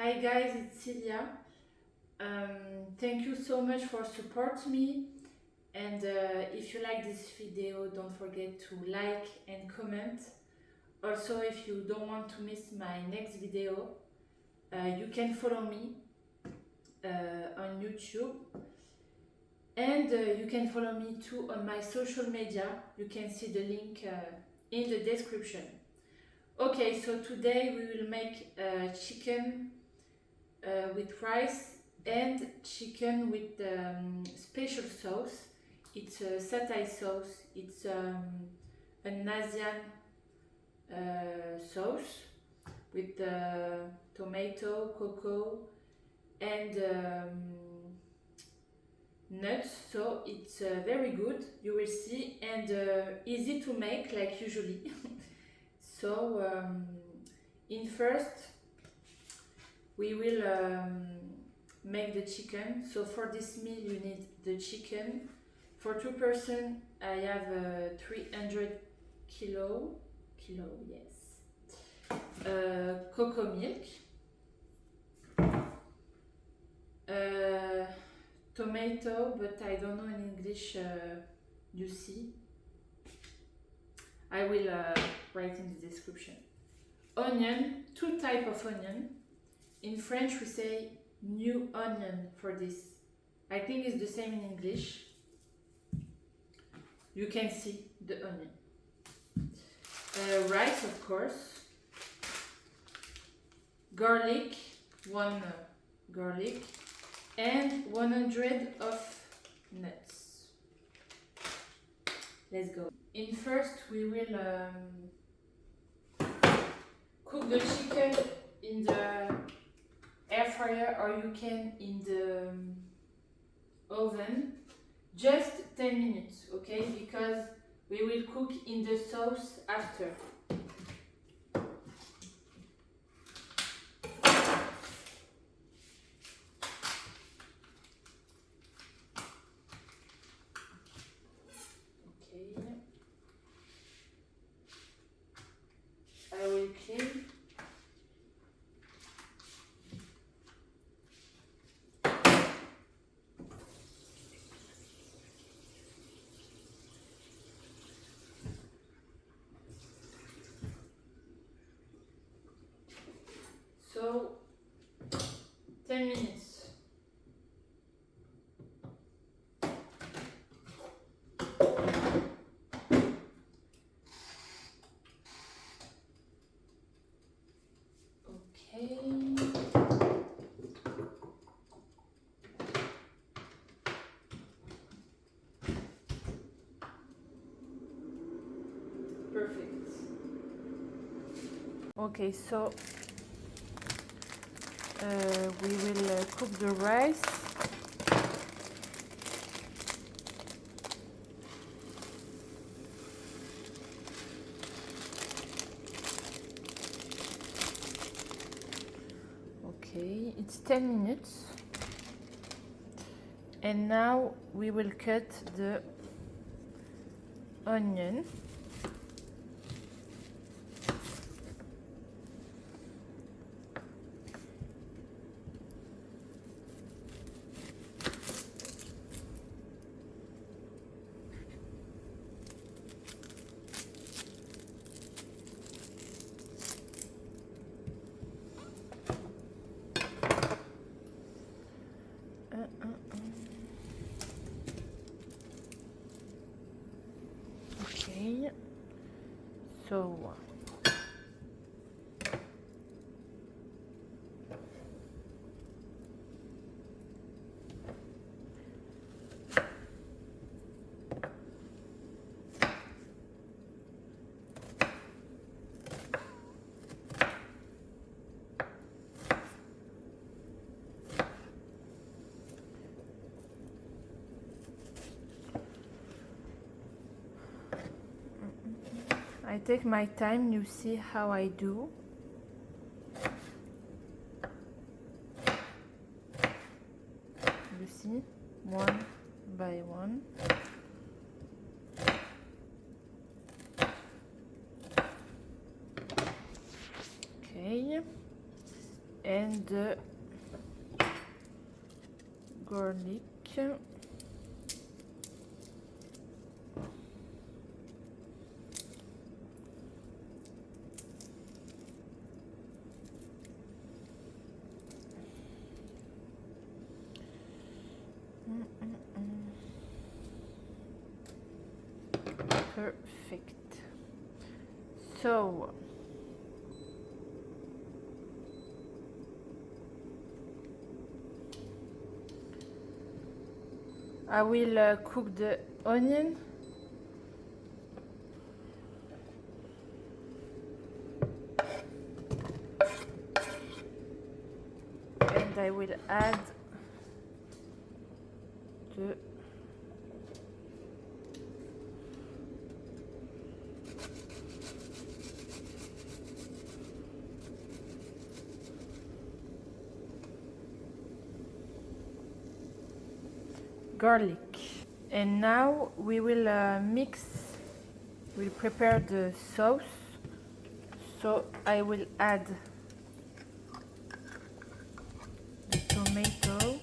Hi guys, it's Celia. Thank you so much for supporting me. And if you like this video, don't forget to like and comment. Also, if you don't want to miss my next video, you can follow me on YouTube. And you can follow me too on my social media. You can see the link in the description. Okay, so today we will make chicken with rice and chicken with special sauce. It's a Satay sauce. It's an Asian sauce with tomato, cocoa, and nuts. So it's very good. You will see, and easy to make like usually. So in first we will make the chicken. So for this meal you need the chicken. For 2 persons I have 300 kilo, yes, cocoa milk, tomato, but I don't know in English, you see. I will write in the description. Onion, 2 types of onion. In French we say new onion for this. I think it's the same in English. You can see the onion. Rice, of course. Garlic, 1 garlic, and 100 of nuts. Let's go. In first we will cook the chicken in the air fryer, or you can in the oven, just 10 minutes, okay, because we will cook in the sauce after. Okay, I will clean. So 10 minutes. Okay. Perfect. Okay, so we will cook the rice. Okay, it's 10 minutes. And now we will cut the onion. Okay, so I take my time, you see how I do. You see, one by one. Okay, and the garlic. Perfect. So I will cook the onion. And I will add the garlic. And now we will we'll prepare the sauce. So I will add the tomato,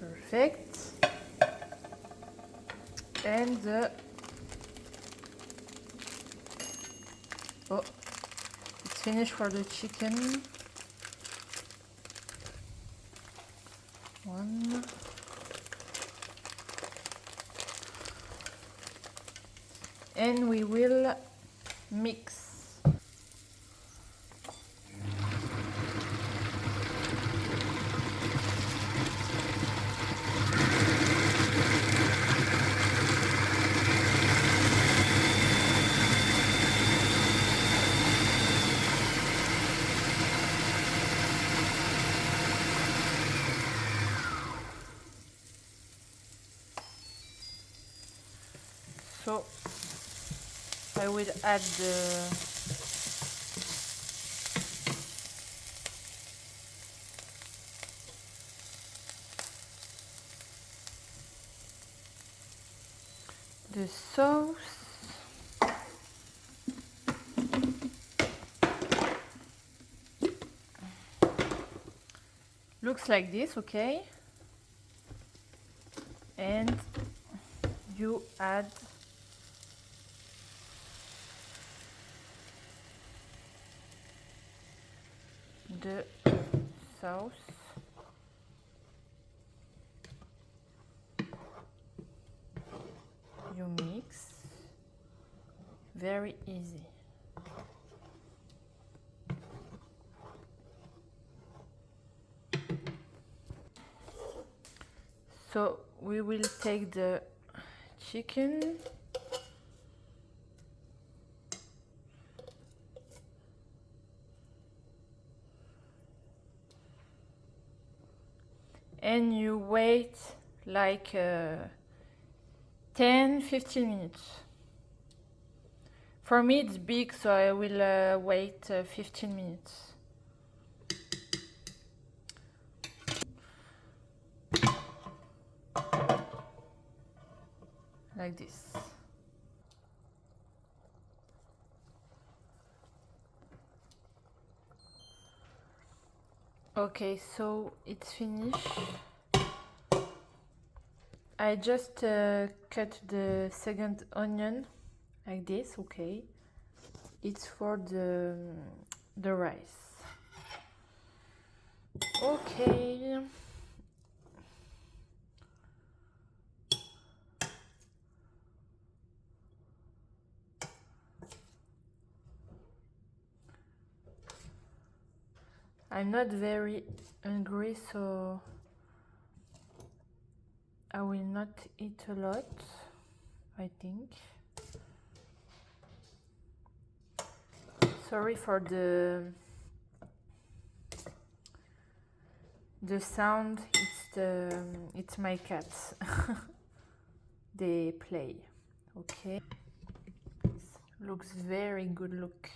perfect, and oh, it's finished for the chicken. One. And we will mix. So I will add the sauce. Looks like this, okay? And you add the sauce. You mix. Very easy. So we will take the chicken. And you wait like 10-15 minutes. For me it's big, so I will wait 15 minutes. Like this. Okay, so it's finished. I just cut the second onion like this, okay. It's for the rice. Okay. I'm not very hungry, so I will not eat a lot, I think. Sorry for the sound. It's my cats. They play. Okay. Looks very good. Look.